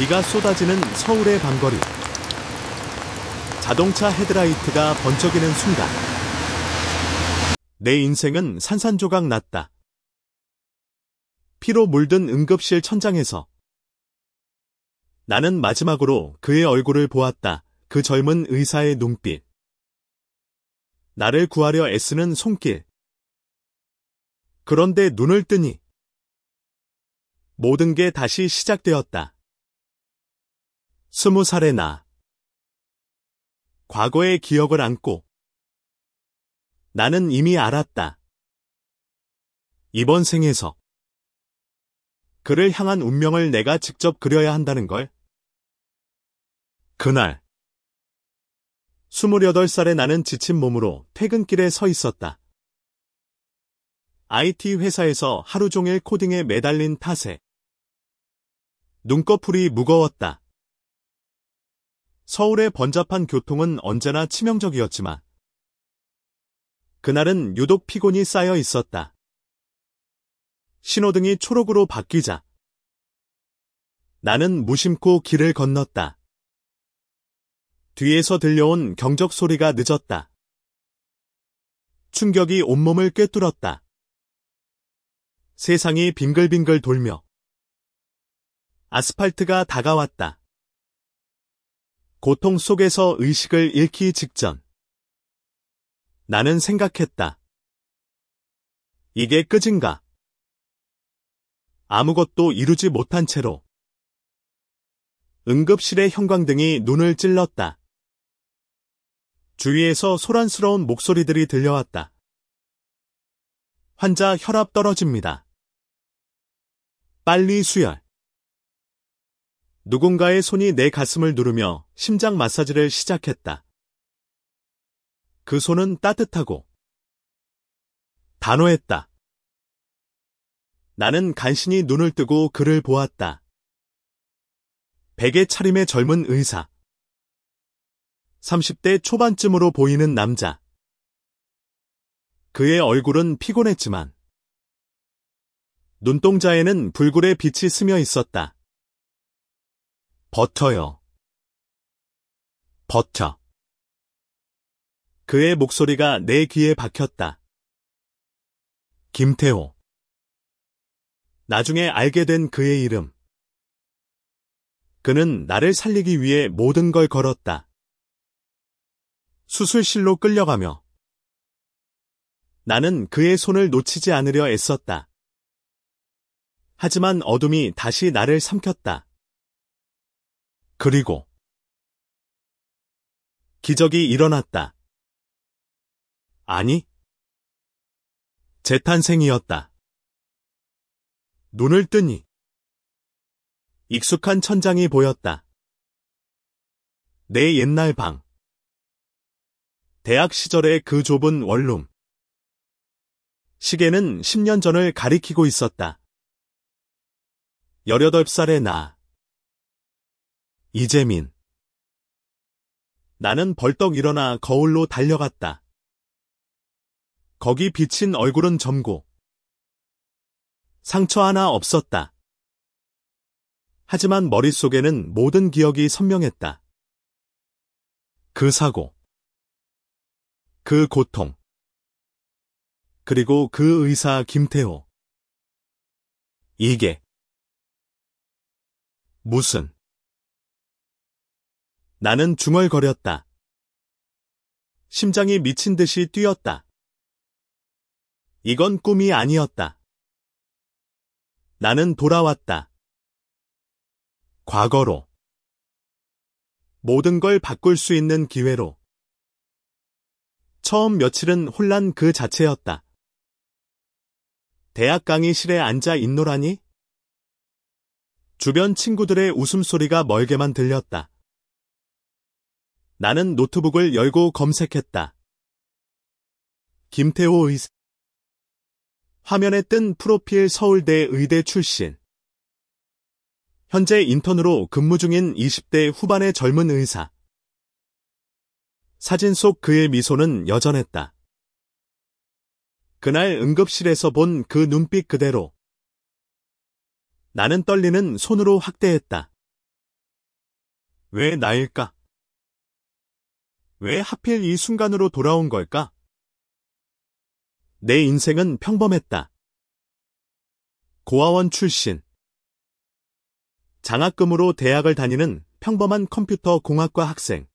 비가 쏟아지는 서울의 밤거리. 자동차 헤드라이트가 번쩍이는 순간 내 인생은 산산조각 났다. 피로 물든 응급실 천장에서 나는 마지막으로 그의 얼굴을 보았다. 그 젊은 의사의 눈빛. 나를 구하려 애쓰는 손길. 그런데 눈을 뜨니 모든 게 다시 시작되었다. 20살의 나. 과거의 기억을 안고 나는 이미 알았다. 이번 생에서 그를 향한 운명을 내가 직접 그려야 한다는 걸. 그날 28살의 나는 지친 몸으로 퇴근길에 서 있었다. IT 회사에서 하루 종일 코딩에 매달린 탓에 눈꺼풀이 무거웠다. 서울의 번잡한 교통은 언제나 치명적이었지만 그날은 유독 피곤이 쌓여 있었다. 신호등이 초록으로 바뀌자 나는 무심코 길을 건넜다. 뒤에서 들려온 경적 소리가 늦었다. 충격이 온몸을 꿰뚫었다. 세상이 빙글빙글 돌며 아스팔트가 다가왔다. 고통 속에서 의식을 잃기 직전 나는 생각했다. 이게 끝인가? 아무것도 이루지 못한 채로 응급실의 형광등이 눈을 찔렀다. 주위에서 소란스러운 목소리들이 들려왔다. 환자 혈압 떨어집니다. 빨리 수혈. 누군가의 손이 내 가슴을 누르며 심장 마사지를 시작했다. 그 손은 따뜻하고 단호했다. 나는 간신히 눈을 뜨고 그를 보았다. 베개 차림의 젊은 의사. 30대 초반쯤으로 보이는 남자. 그의 얼굴은 피곤했지만 눈동자에는 불굴의 빛이 스며 있었다. 버텨요. 버텨. 그의 목소리가 내 귀에 박혔다. 김태호. 나중에 알게 된 그의 이름. 그는 나를 살리기 위해 모든 걸 걸었다. 수술실로 끌려가며 나는 그의 손을 놓치지 않으려 애썼다. 하지만 어둠이 다시 나를 삼켰다. 그리고 기적이 일어났다. 아니, 재탄생이었다. 눈을 뜨니 익숙한 천장이 보였다. 내 옛날 방. 대학 시절의 그 좁은 원룸. 시계는 10년 전을 가리키고 있었다. 18살의 나. 이재민. 나는 벌떡 일어나 거울로 달려갔다. 거기 비친 얼굴은 점고 상처 하나 없었다. 하지만 머릿속에는 모든 기억이 선명했다. 그 사고, 그 고통, 그리고 그 의사 김태호. 이게 무슨... 나는 중얼거렸다. 심장이 미친 듯이 뛰었다. 이건 꿈이 아니었다. 나는 돌아왔다. 과거로. 모든 걸 바꿀 수 있는 기회로. 처음 며칠은 혼란 그 자체였다. 대학 강의실에 앉아 있노라니? 주변 친구들의 웃음소리가 멀게만 들렸다. 나는 노트북을 열고 검색했다. 김태호 의사. 화면에 뜬 프로필 서울대 의대 출신. 현재 인턴으로 근무 중인 20대 후반의 젊은 의사. 사진 속 그의 미소는 여전했다. 그날 응급실에서 본 그 눈빛 그대로. 나는 떨리는 손으로 확대했다. 왜 나일까? 왜 하필 이 순간으로 돌아온 걸까? 내 인생은 평범했다. 고아원 출신. 장학금으로 대학을 다니는 평범한 컴퓨터 공학과 학생.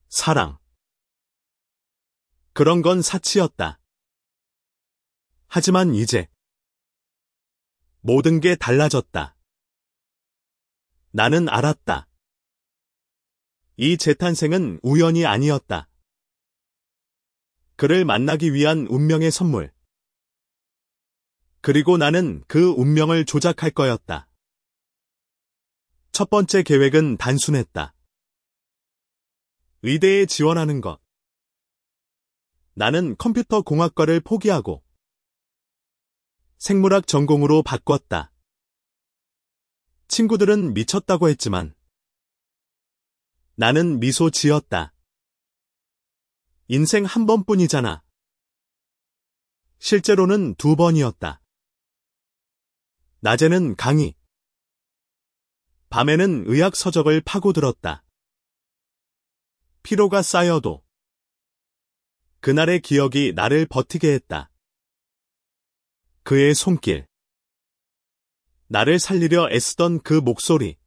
사랑. 그런 건 사치였다. 하지만 이제 모든 게 달라졌다. 나는 알았다. 이 재탄생은 우연이 아니었다. 그를 만나기 위한 운명의 선물. 그리고 나는 그 운명을 조작할 거였다. 첫 번째 계획은 단순했다. 의대에 지원하는 것. 나는 컴퓨터 공학과를 포기하고 생물학 전공으로 바꿨다. 친구들은 미쳤다고 했지만 나는 미소 지었다. 인생 한 번뿐이잖아. 실제로는 2번이었다. 낮에는 강의, 밤에는 의학 서적을 파고들었다. 피로가 쌓여도 그날의 기억이 나를 버티게 했다. 그의 손길, 나를 살리려 애쓰던 그 목소리.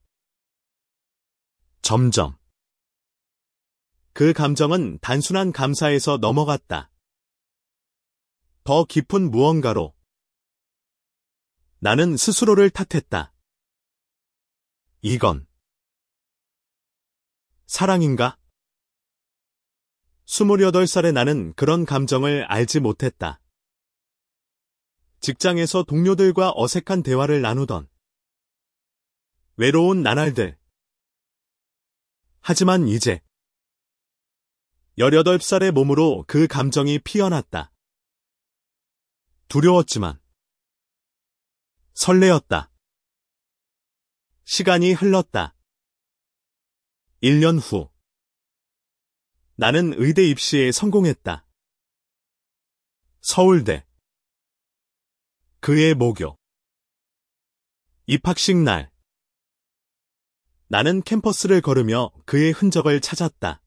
점점 그 감정은 단순한 감사에서 넘어갔다. 더 깊은 무언가로. 나는 스스로를 탓했다. 이건 사랑인가? 28살의 나는 그런 감정을 알지 못했다. 직장에서 동료들과 어색한 대화를 나누던 외로운 나날들. 하지만 이제 18살의 몸으로 그 감정이 피어났다. 두려웠지만 설레었다. 시간이 흘렀다. 1년 후 나는 의대 입시에 성공했다. 서울대. 그의 모교. 입학식 날. 나는 캠퍼스를 걸으며 그의 흔적을 찾았다.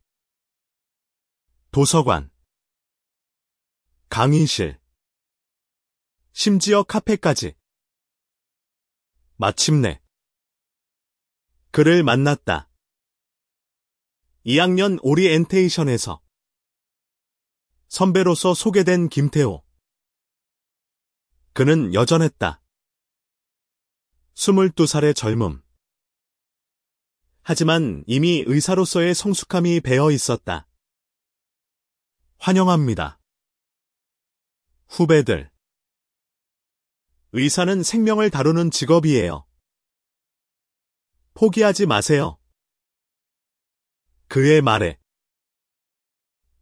도서관. 강의실. 심지어 카페까지. 마침내 그를 만났다. 2학년 오리엔테이션에서 선배로서 소개된 김태호. 그는 여전했다. 22살의 젊음. 하지만 이미 의사로서의 성숙함이 배어 있었다. 환영합니다. 후배들. 의사는 생명을 다루는 직업이에요. 포기하지 마세요. 그의 말에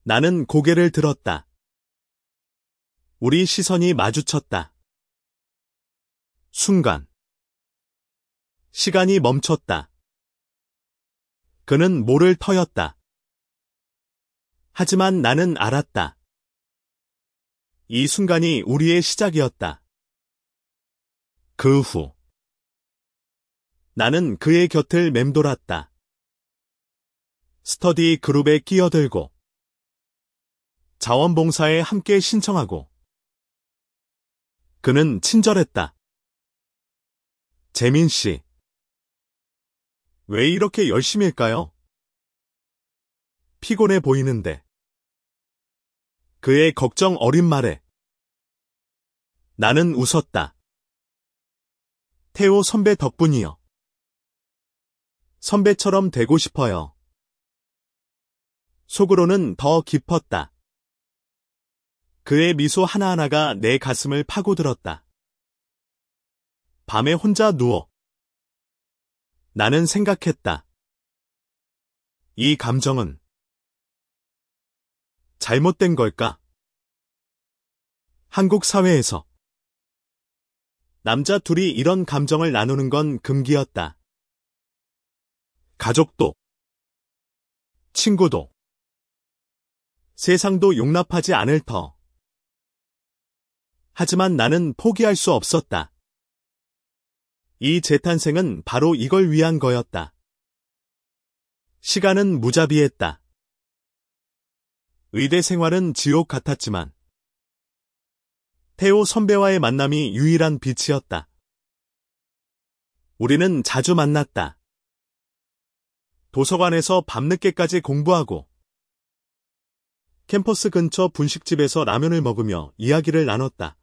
나는 고개를 들었다. 우리 시선이 마주쳤다. 순간 시간이 멈췄다. 그는 모를 터였다. 하지만 나는 알았다. 이 순간이 우리의 시작이었다. 그 후 나는 그의 곁을 맴돌았다. 스터디 그룹에 끼어들고 자원봉사에 함께 신청하고. 그는 친절했다. 재민 씨, 왜 이렇게 열심일까요? 피곤해 보이는데. 그의 걱정 어린 말에 나는 웃었다. 태호 선배 덕분이요. 선배처럼 되고 싶어요. 속으로는 더 깊었다. 그의 미소 하나하나가 내 가슴을 파고들었다. 밤에 혼자 누워 나는 생각했다. 이 감정은 잘못된 걸까? 한국 사회에서 남자 둘이 이런 감정을 나누는 건 금기였다. 가족도, 친구도, 세상도 용납하지 않을 터. 하지만 나는 포기할 수 없었다. 이 재탄생은 바로 이걸 위한 거였다. 시간은 무자비했다. 의대 생활은 지옥 같았지만 태호 선배와의 만남이 유일한 빛이었다. 우리는 자주 만났다. 도서관에서 밤늦게까지 공부하고 캠퍼스 근처 분식집에서 라면을 먹으며 이야기를 나눴다.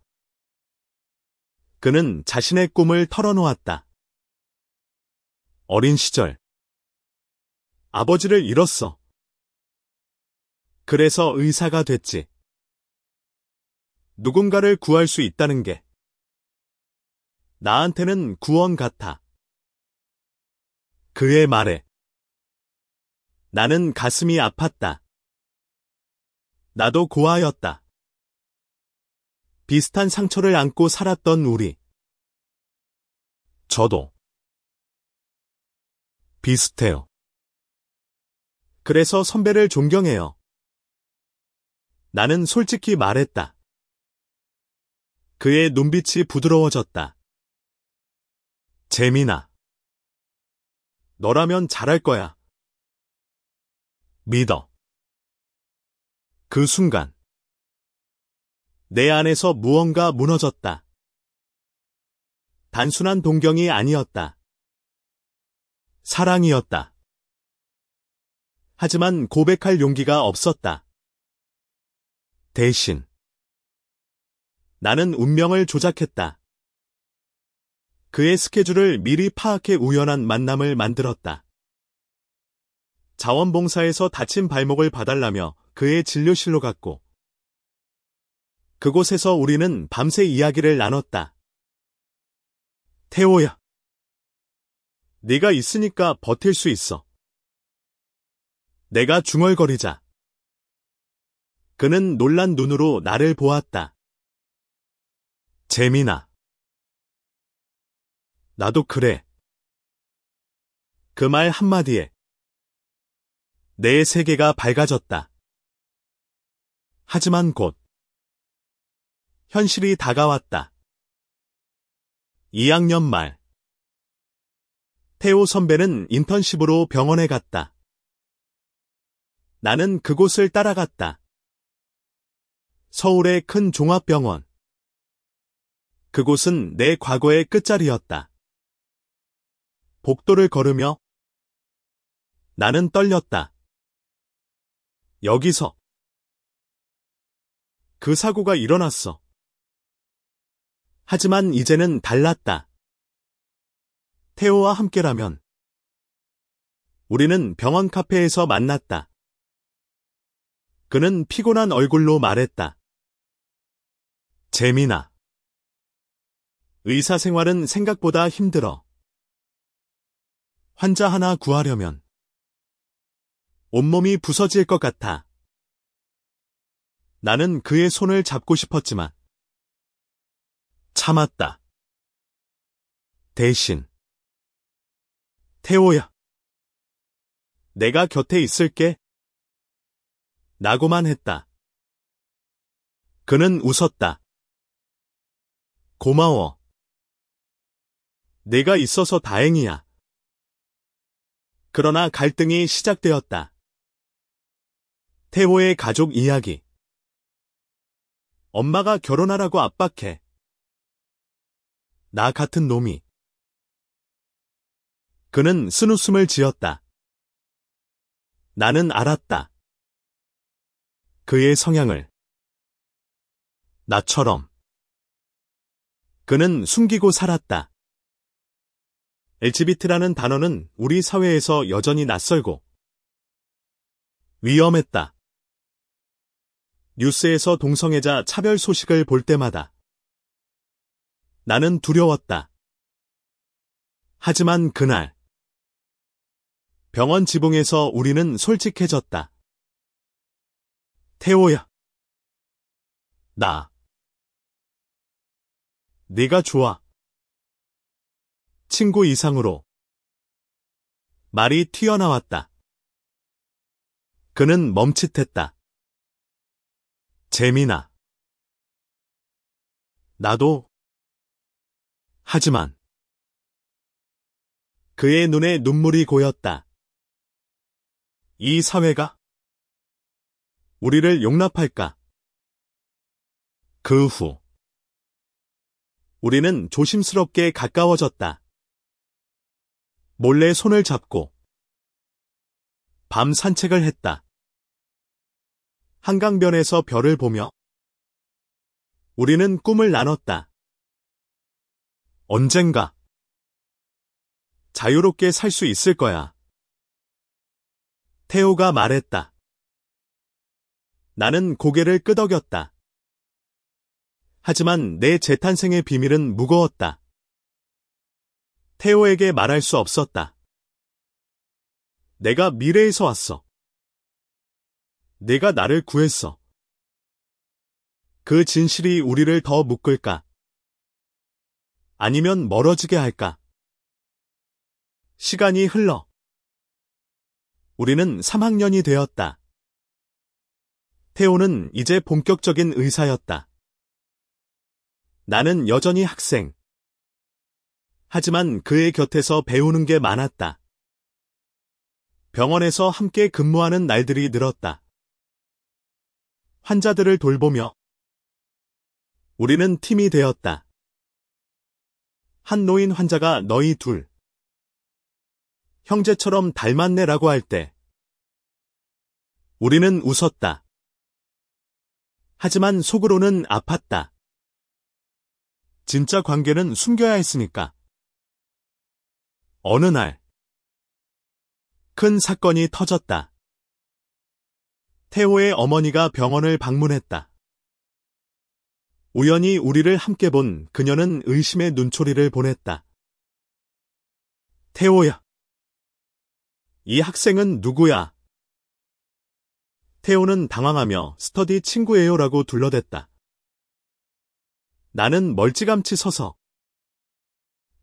그는 자신의 꿈을 털어놓았다. 어린 시절 아버지를 잃었어. 그래서 의사가 됐지. 누군가를 구할 수 있다는 게 나한테는 구원 같아. 그의 말에 나는 가슴이 아팠다. 나도 고아였다. 비슷한 상처를 안고 살았던 우리. 저도 비슷해요. 그래서 선배를 존경해요. 나는 솔직히 말했다. 그의 눈빛이 부드러워졌다. 재민아. 너라면 잘할 거야. 믿어. 그 순간 내 안에서 무언가 무너졌다. 단순한 동경이 아니었다. 사랑이었다. 하지만 고백할 용기가 없었다. 대신 나는 운명을 조작했다. 그의 스케줄을 미리 파악해 우연한 만남을 만들었다. 자원봉사에서 다친 발목을 봐달라며 그의 진료실로 갔고 그곳에서 우리는 밤새 이야기를 나눴다. 태호야. 네가 있으니까 버틸 수 있어. 내가 중얼거리자. 그는 놀란 눈으로 나를 보았다. 재민아. 나도 그래. 그 말 한마디에 내 세계가 밝아졌다. 하지만 곧 현실이 다가왔다. 2학년 말 태호 선배는 인턴십으로 병원에 갔다. 나는 그곳을 따라갔다. 서울의 큰 종합병원. 그곳은 내 과거의 끝자리였다. 복도를 걸으며 나는 떨렸다. 여기서 그 사고가 일어났어. 하지만 이제는 달랐다. 태호와 함께라면 우리는 병원 카페에서 만났다. 그는 피곤한 얼굴로 말했다. 재민아. 의사 생활은 생각보다 힘들어. 환자 하나 구하려면 온몸이 부서질 것 같아. 나는 그의 손을 잡고 싶었지만 참았다. 대신 태호야. 내가 곁에 있을게. 라고만 했다. 그는 웃었다. 고마워. 내가 있어서 다행이야. 그러나 갈등이 시작되었다. 태호의 가족 이야기. 엄마가 결혼하라고 압박해. 나 같은 놈이. 그는 쓴웃음을 지었다. 나는 알았다. 그의 성향을. 나처럼. 그는 숨기고 살았다. LGBT라는 단어는 우리 사회에서 여전히 낯설고 위험했다. 뉴스에서 동성애자 차별 소식을 볼 때마다 나는 두려웠다. 하지만 그날 병원 지붕에서 우리는 솔직해졌다. 태호야. 네가 좋아. 친구 이상으로 말이 튀어나왔다. 그는 멈칫했다. 재민아. 나도. 하지만. 그의 눈에 눈물이 고였다. 이 사회가 우리를 용납할까? 그 후 우리는 조심스럽게 가까워졌다. 몰래 손을 잡고 밤 산책을 했다. 한강변에서 별을 보며 우리는 꿈을 나눴다. 언젠가 자유롭게 살 수 있을 거야. 테오가 말했다. 나는 고개를 끄덕였다. 하지만 내 재탄생의 비밀은 무거웠다. 테오에게 말할 수 없었다. 내가 미래에서 왔어. 내가 나를 구했어. 그 진실이 우리를 더 묶을까? 아니면 멀어지게 할까? 시간이 흘러. 우리는 3학년이 되었다. 테오는 이제 본격적인 의사였다. 나는 여전히 학생. 하지만 그의 곁에서 배우는 게 많았다. 병원에서 함께 근무하는 날들이 늘었다. 환자들을 돌보며 우리는 팀이 되었다. 한 노인 환자가 너희 둘 형제처럼 닮았네라고 할 때 우리는 웃었다. 하지만 속으로는 아팠다. 진짜 관계는 숨겨야 했으니까. 어느 날 큰 사건이 터졌다. 테오의 어머니가 병원을 방문했다. 우연히 우리를 함께 본 그녀는 의심의 눈초리를 보냈다. 테오야. 이 학생은 누구야? 테오는 당황하며 스터디 친구예요라고 둘러댔다. 나는 멀찌감치 서서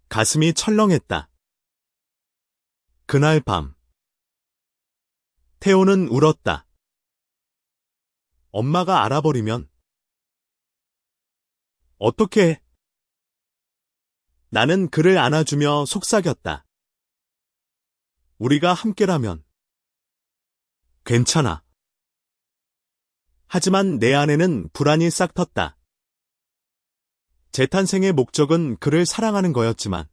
가슴이 철렁했다. 그날 밤 테오는 울었다. 엄마가 알아버리면 어떻게 해? 나는 그를 안아주며 속삭였다. 우리가 함께라면 괜찮아. 하지만 내 안에는 불안이 싹 텄다. 재탄생의 목적은 그를 사랑하는 거였지만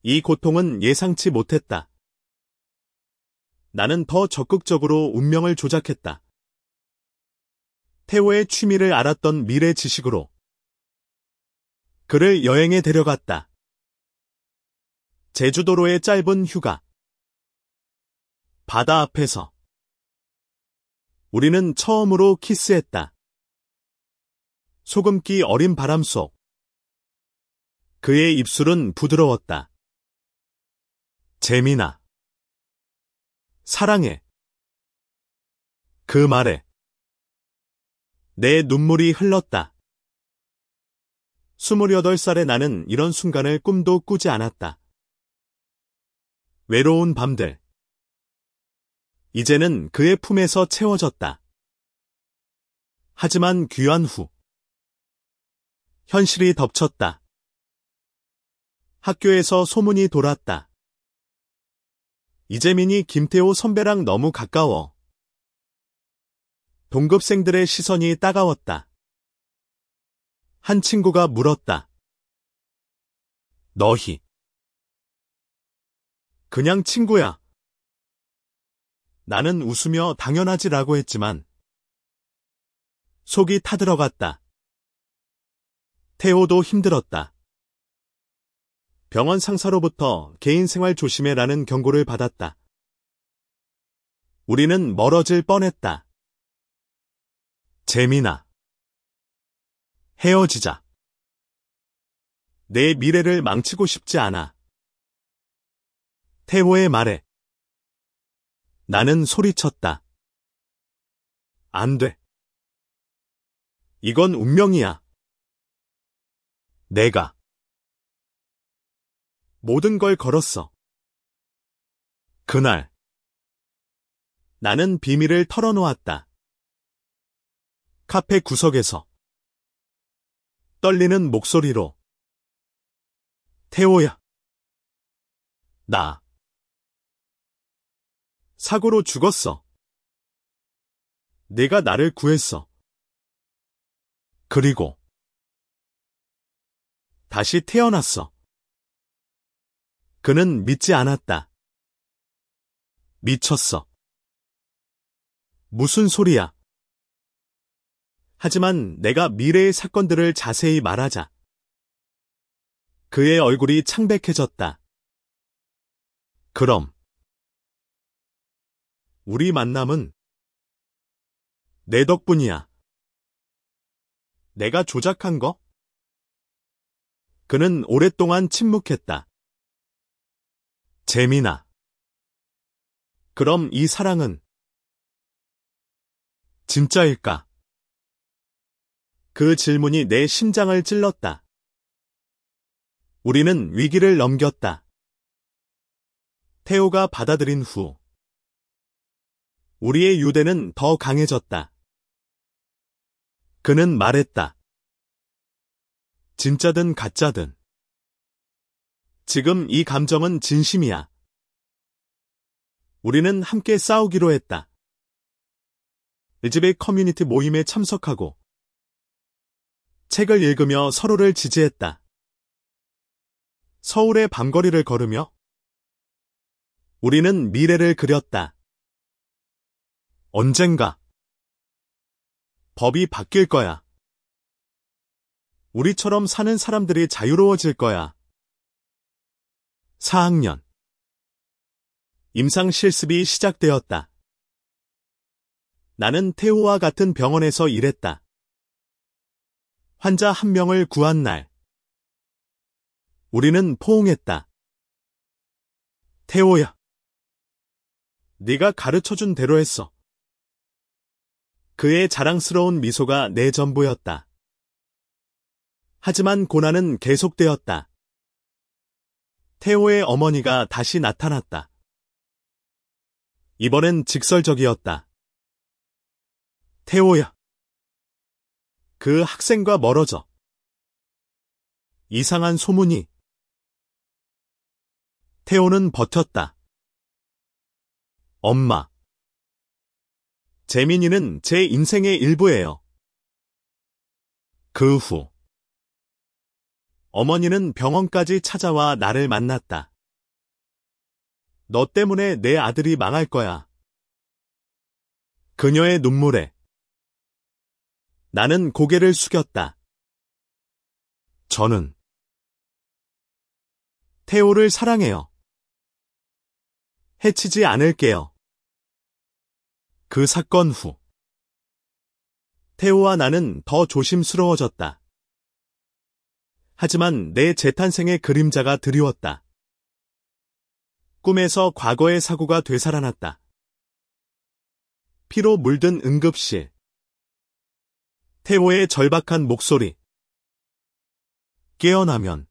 이 고통은 예상치 못했다. 나는 더 적극적으로 운명을 조작했다. 테오의 취미를 알았던 미래 지식으로 그를 여행에 데려갔다. 제주도로의 짧은 휴가. 바다 앞에서 우리는 처음으로 키스했다. 소금기 어린 바람 속 그의 입술은 부드러웠다. 재민아. 사랑해. 그 말에 내 눈물이 흘렀다. 28살의 나는 이런 순간을 꿈도 꾸지 않았다. 외로운 밤들. 이제는 그의 품에서 채워졌다. 하지만 귀환 후 현실이 덮쳤다. 학교에서 소문이 돌았다. 이재민이 김태호 선배랑 너무 가까워. 동급생들의 시선이 따가웠다. 한 친구가 물었다. 너희 그냥 친구야. 나는 웃으며 당연하지라고 했지만 속이 타들어갔다. 테오도 힘들었다. 병원 상사로부터 개인 생활 조심해라는 경고를 받았다. 우리는 멀어질 뻔했다. 재민아. 헤어지자. 내 미래를 망치고 싶지 않아. 테오의 말에 나는 소리쳤다. 안 돼. 이건 운명이야. 내가 모든 걸 걸었어. 그날 나는 비밀을 털어놓았다. 카페 구석에서 떨리는 목소리로 테오야. 나 사고로 죽었어. 내가 나를 구했어. 그리고 다시 태어났어. 그는 믿지 않았다. 미쳤어. 무슨 소리야? 하지만 내가 미래의 사건들을 자세히 말하자. 그의 얼굴이 창백해졌다. 그럼 우리 만남은 내 덕분이야. 내가 조작한 거? 그는 오랫동안 침묵했다. 재민아. 그럼 이 사랑은 진짜일까? 그 질문이 내 심장을 찔렀다. 우리는 위기를 넘겼다. 태호가 받아들인 후 우리의 유대는 더 강해졌다. 그는 말했다. 진짜든 가짜든 지금 이 감정은 진심이야. 우리는 함께 싸우기로 했다. 엘지베이트 커뮤니티 모임에 참석하고 책을 읽으며 서로를 지지했다. 서울의 밤거리를 걸으며 우리는 미래를 그렸다. 언젠가 법이 바뀔 거야. 우리처럼 사는 사람들이 자유로워질 거야. 4학년 임상 실습이 시작되었다. 나는 태호와 같은 병원에서 일했다. 환자 한 명을 구한 날 우리는 포옹했다. 태호야. 네가 가르쳐준 대로 했어. 그의 자랑스러운 미소가 내 전부였다. 하지만 고난은 계속되었다. 태호의 어머니가 다시 나타났다. 이번엔 직설적이었다. 태호야. 그 학생과 멀어져. 이상한 소문이. 태호는 버텼다. 엄마. 재민이는 제 인생의 일부예요. 그 후 어머니는 병원까지 찾아와 나를 만났다. 너 때문에 내 아들이 망할 거야. 그녀의 눈물에 나는 고개를 숙였다. 저는 태호를 사랑해요. 해치지 않을게요. 그 사건 후 태호와 나는 더 조심스러워졌다. 하지만 내 재탄생의 그림자가 드리웠다. 꿈에서 과거의 사고가 되살아났다. 피로 물든 응급실. 태호의 절박한 목소리. 깨어나면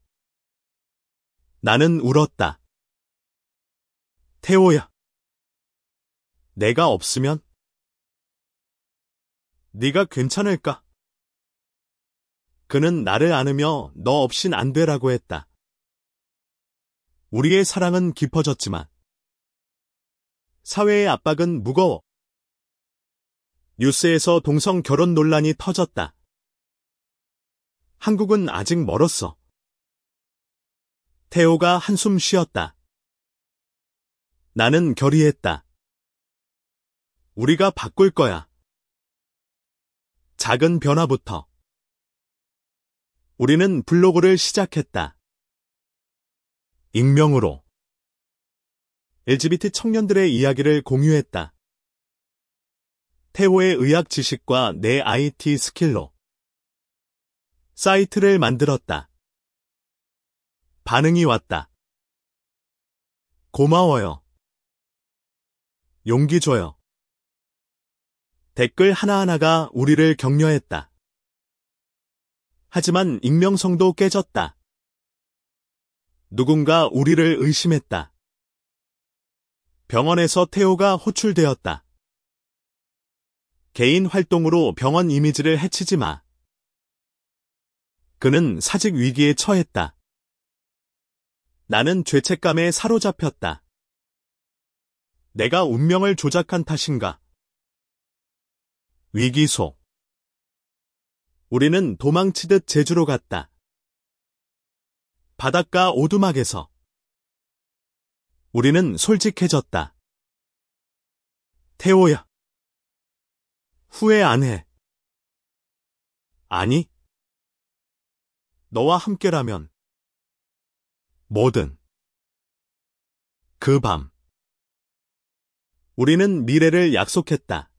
나는 울었다. 태호야. 내가 없으면? 네가 괜찮을까? 그는 나를 안으며 너 없인 안 되라고 했다. 우리의 사랑은 깊어졌지만 사회의 압박은 무거워. 뉴스에서 동성 결혼 논란이 터졌다. 한국은 아직 멀었어. 태호가 한숨 쉬었다. 나는 결의했다. 우리가 바꿀 거야. 작은 변화부터. 우리는 블로그를 시작했다. 익명으로 LGBT 청년들의 이야기를 공유했다. 태호의 의학 지식과 내 IT 스킬로 사이트를 만들었다. 반응이 왔다. 고마워요. 용기 줘요. 댓글 하나하나가 우리를 격려했다. 하지만 익명성도 깨졌다. 누군가 우리를 의심했다. 병원에서 태호가 호출되었다. 개인 활동으로 병원 이미지를 해치지 마. 그는 사직 위기에 처했다. 나는 죄책감에 사로잡혔다. 내가 운명을 조작한 탓인가? 위기소. 우리는 도망치듯 제주로 갔다. 바닷가 오두막에서. 우리는 솔직해졌다. 태호야. 후회 안 해. 아니. 너와 함께라면. 뭐든. 그 밤. 우리는 미래를 약속했다.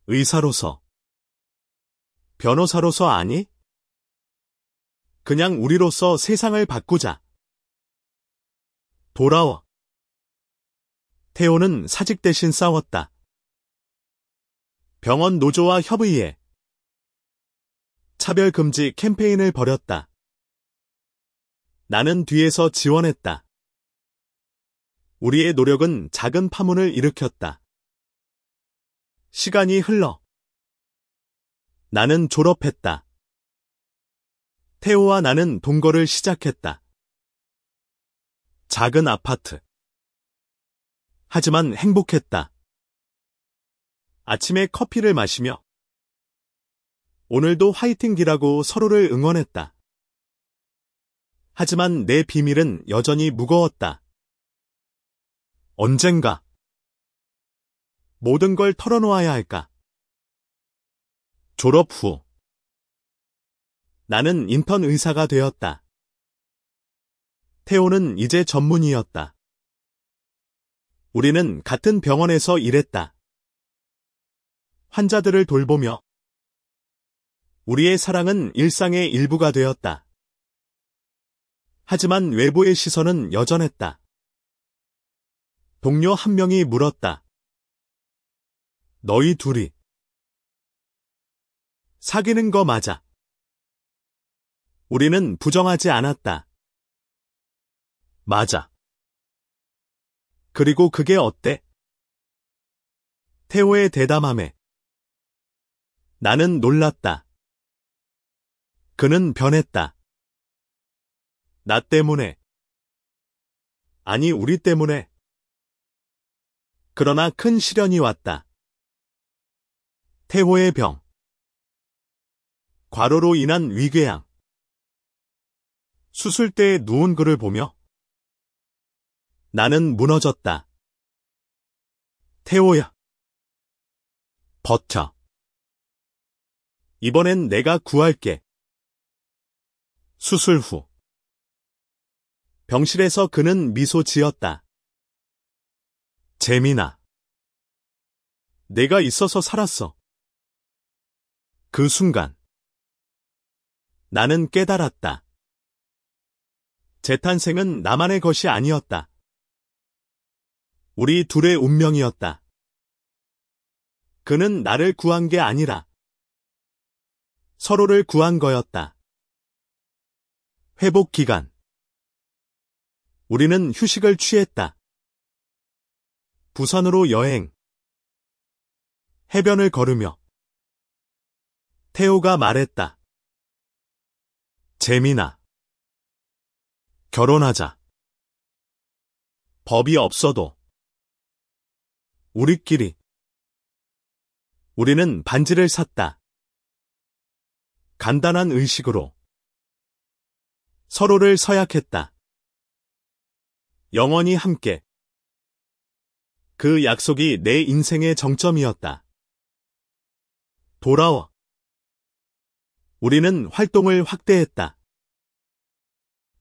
의사로서. 변호사로서 아니? 그냥 우리로서 세상을 바꾸자. 돌아와. 태호는 사직 대신 싸웠다. 병원 노조와 협의해. 차별금지 캠페인을 벌였다. 나는 뒤에서 지원했다. 우리의 노력은 작은 파문을 일으켰다. 시간이 흘러. 나는 졸업했다. 태호와 나는 동거를 시작했다. 작은 아파트. 하지만 행복했다. 아침에 커피를 마시며 오늘도 화이팅기라고 서로를 응원했다. 하지만 내 비밀은 여전히 무거웠다. 언젠가 모든 걸 털어놓아야 할까? 졸업 후 나는 인턴 의사가 되었다. 태호는 이제 전문의였다. 우리는 같은 병원에서 일했다. 환자들을 돌보며 우리의 사랑은 일상의 일부가 되었다. 하지만 외부의 시선은 여전했다. 동료 한 명이 물었다. 너희 둘이 사귀는 거 맞아? 우리는 부정하지 않았다. 맞아. 그리고 그게 어때? 태호의 대담함에 나는 놀랐다. 그는 변했다. 나 때문에. 아니, 우리 때문에. 그러나 큰 시련이 왔다. 태호의 병. 과로로 인한 위궤양. 수술대에 누운 그를 보며 나는 무너졌다. 태호야. 버텨. 이번엔 내가 구할게. 수술 후. 병실에서 그는 미소 지었다. 재민아. 내가 있어서 살았어. 그 순간. 나는 깨달았다. 재탄생은 나만의 것이 아니었다. 우리 둘의 운명이었다. 그는 나를 구한 게 아니라 서로를 구한 거였다. 회복 기간. 우리는 휴식을 취했다. 부산으로 여행. 해변을 걸으며 태호가 말했다. 재민아. 결혼하자. 법이 없어도 우리끼리. 우리는 반지를 샀다. 간단한 의식으로 서로를 서약했다. 영원히 함께. 그 약속이 내 인생의 정점이었다. 돌아와. 우리는 활동을 확대했다.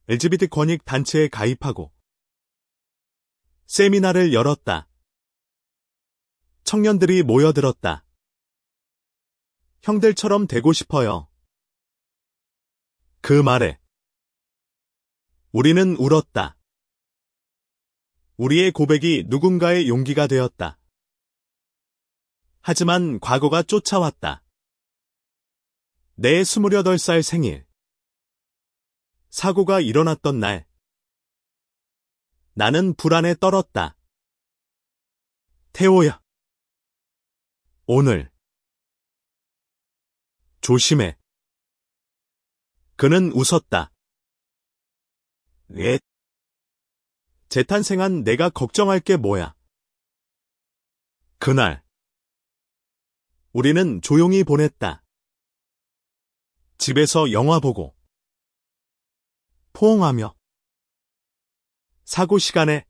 LGBT 권익 단체에 가입하고 세미나를 열었다. 청년들이 모여들었다. 형들처럼 되고 싶어요. 그 말에 우리는 울었다. 우리의 고백이 누군가의 용기가 되었다. 하지만 과거가 쫓아왔다. 내 28살 생일. 사고가 일어났던 날. 나는 불안에 떨었다. 태호야. 오늘. 조심해. 그는 웃었다. 왜? 재탄생한 내가 걱정할 게 뭐야. 그날 우리는 조용히 보냈다. 집에서 영화 보고 포옹하며 사고 시간에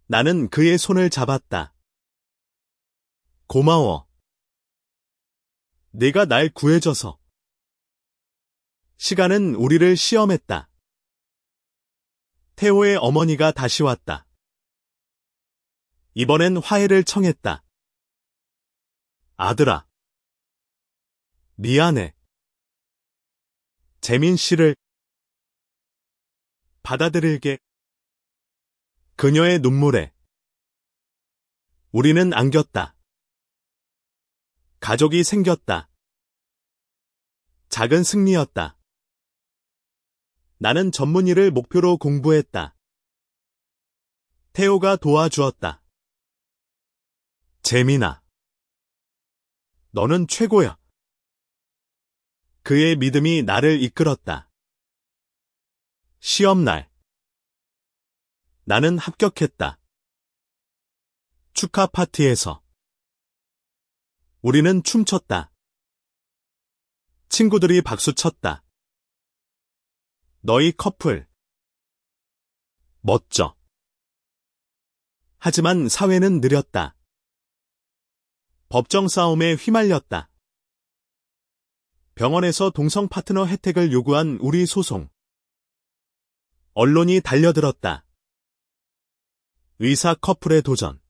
나는 그의 손을 잡았다. 고마워. 네가 날 구해줘서. 시간은 우리를 시험했다. 태호의 어머니가 다시 왔다. 이번엔 화해를 청했다. 아들아. 미안해. 재민 씨를 받아들일게. 그녀의 눈물에 우리는 안겼다. 가족이 생겼다. 작은 승리였다. 나는 전문의를 목표로 공부했다. 태호가 도와주었다. 재민아. 너는 최고야. 그의 믿음이 나를 이끌었다. 시험날. 나는 합격했다. 축하 파티에서. 우리는 춤췄다. 친구들이 박수쳤다. 너희 커플. 멋져. 하지만 사회는 느렸다. 법정 싸움에 휘말렸다. 병원에서 동성 파트너 혜택을 요구한 우리 소송. 언론이 달려들었다. 의사 커플의 도전.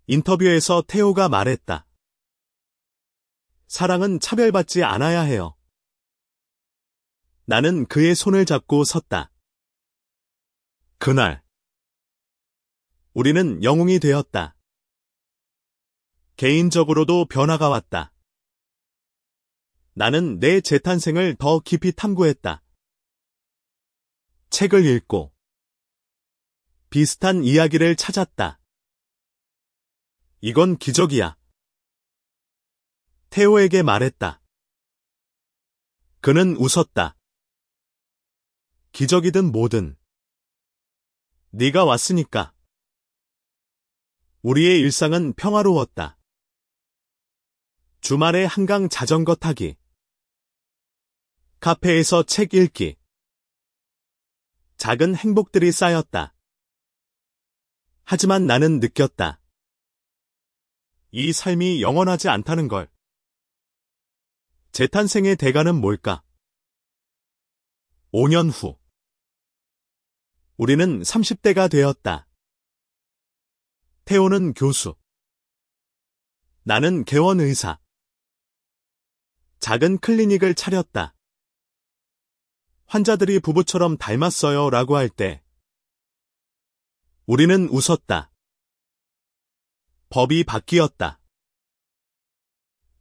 인터뷰에서 태호가 말했다. 사랑은 차별받지 않아야 해요. 나는 그의 손을 잡고 섰다. 그날 우리는 영웅이 되었다. 개인적으로도 변화가 왔다. 나는 내 재탄생을 더 깊이 탐구했다. 책을 읽고 비슷한 이야기를 찾았다. 이건 기적이야. 태호에게 말했다. 그는 웃었다. 기적이든 뭐든 네가 왔으니까. 우리의 일상은 평화로웠다. 주말에 한강 자전거 타기. 카페에서 책 읽기. 작은 행복들이 쌓였다. 하지만 나는 느꼈다. 이 삶이 영원하지 않다는 걸. 재탄생의 대가는 뭘까? 5년 후. 우리는 30대가 되었다. 태호는 교수. 나는 개원의사. 작은 클리닉을 차렸다. 환자들이 부부처럼 닮았어요 라고 할 때 우리는 웃었다. 법이 바뀌었다.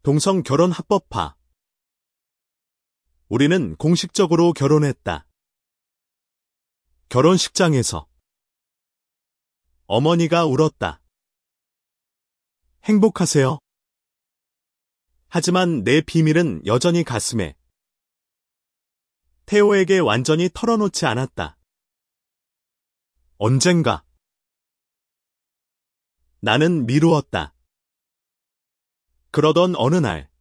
동성 결혼 합법화. 우리는 공식적으로 결혼했다. 결혼식장에서 어머니가 울었다. 행복하세요? 하지만 내 비밀은 여전히 가슴에. 태호에게 완전히 털어놓지 않았다. 언젠가. 나는 미루었다. 그러던 어느 날.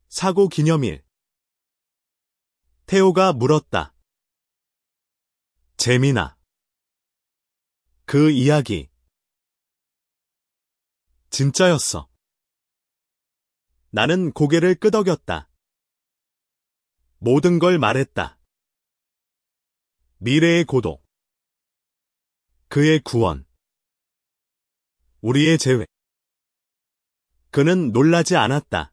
사고 기념일. 태호가 물었다. 재민아. 그 이야기. 진짜였어. 나는 고개를 끄덕였다. 모든 걸 말했다. 미래의 고독. 그의 구원. 우리의 재회. 그는 놀라지 않았다.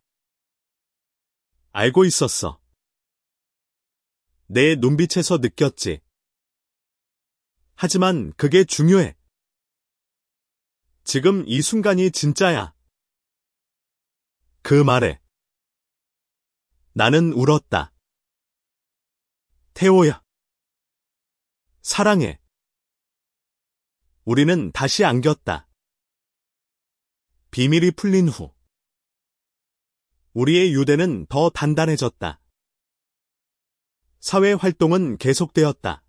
알고 있었어. 내 눈빛에서 느꼈지. 하지만 그게 중요해. 지금 이 순간이 진짜야. 그 말에 나는 울었다. 태호야. 사랑해. 우리는 다시 안겼다. 비밀이 풀린 후 우리의 유대는 더 단단해졌다. 사회 활동은 계속되었다.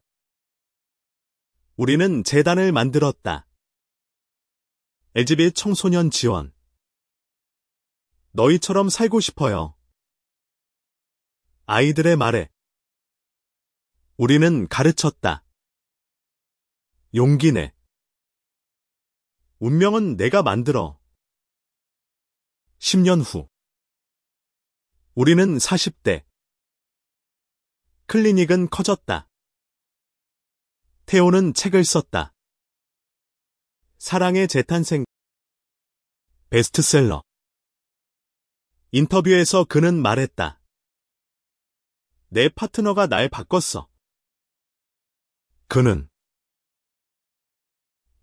우리는 재단을 만들었다. LGBT 청소년 지원. 너희처럼 살고 싶어요. 아이들의 말에 우리는 가르쳤다. 용기 내. 운명은 내가 만들어. 10년 후. 우리는 40대. 클리닉은 커졌다. 테오는 책을 썼다. 사랑의 재탄생. 베스트셀러. 인터뷰에서 그는 말했다. 내 파트너가 날 바꿨어. 그는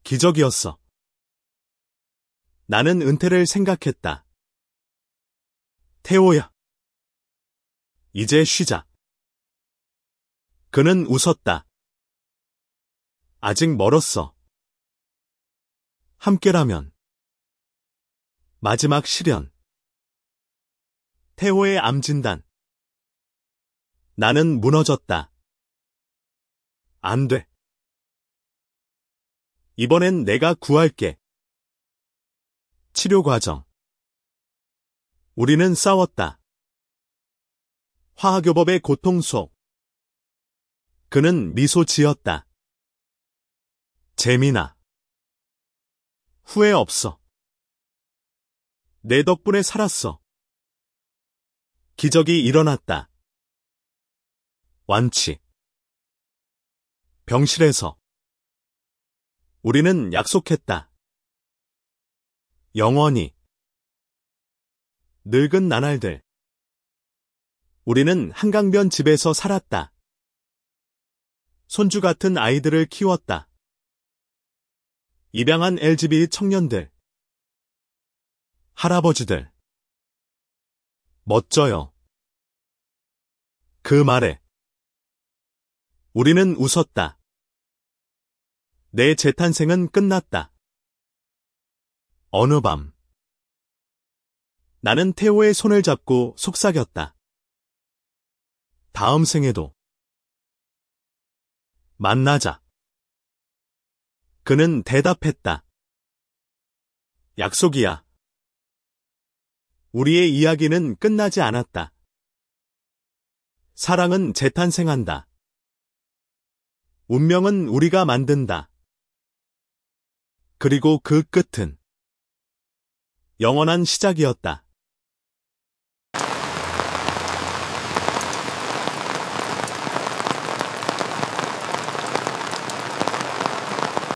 기적이었어. 나는 은퇴를 생각했다. 테오야. 이제 쉬자. 그는 웃었다. 아직 멀었어. 함께라면. 마지막 실현. 테오의 암 진단. 나는 무너졌다. 안 돼. 이번엔 내가 구할게. 치료 과정. 우리는 싸웠다. 화학요법의 고통 속. 그는 미소 지었다. 재민아. 후회 없어. 내 덕분에 살았어. 기적이 일어났다. 완치. 병실에서. 우리는 약속했다. 영원히. 늙은 나날들. 우리는 한강변 집에서 살았다. 손주 같은 아이들을 키웠다. 입양한 LGBT 청년들. 할아버지들. 멋져요. 그 말에 우리는 웃었다. 내 재탄생은 끝났다. 어느 밤. 나는 테오의 손을 잡고 속삭였다. 다음 생에도 만나자. 그는 대답했다. 약속이야. 우리의 이야기는 끝나지 않았다. 사랑은 재탄생한다. 운명은 우리가 만든다. 그리고 그 끝은 영원한 시작이었다.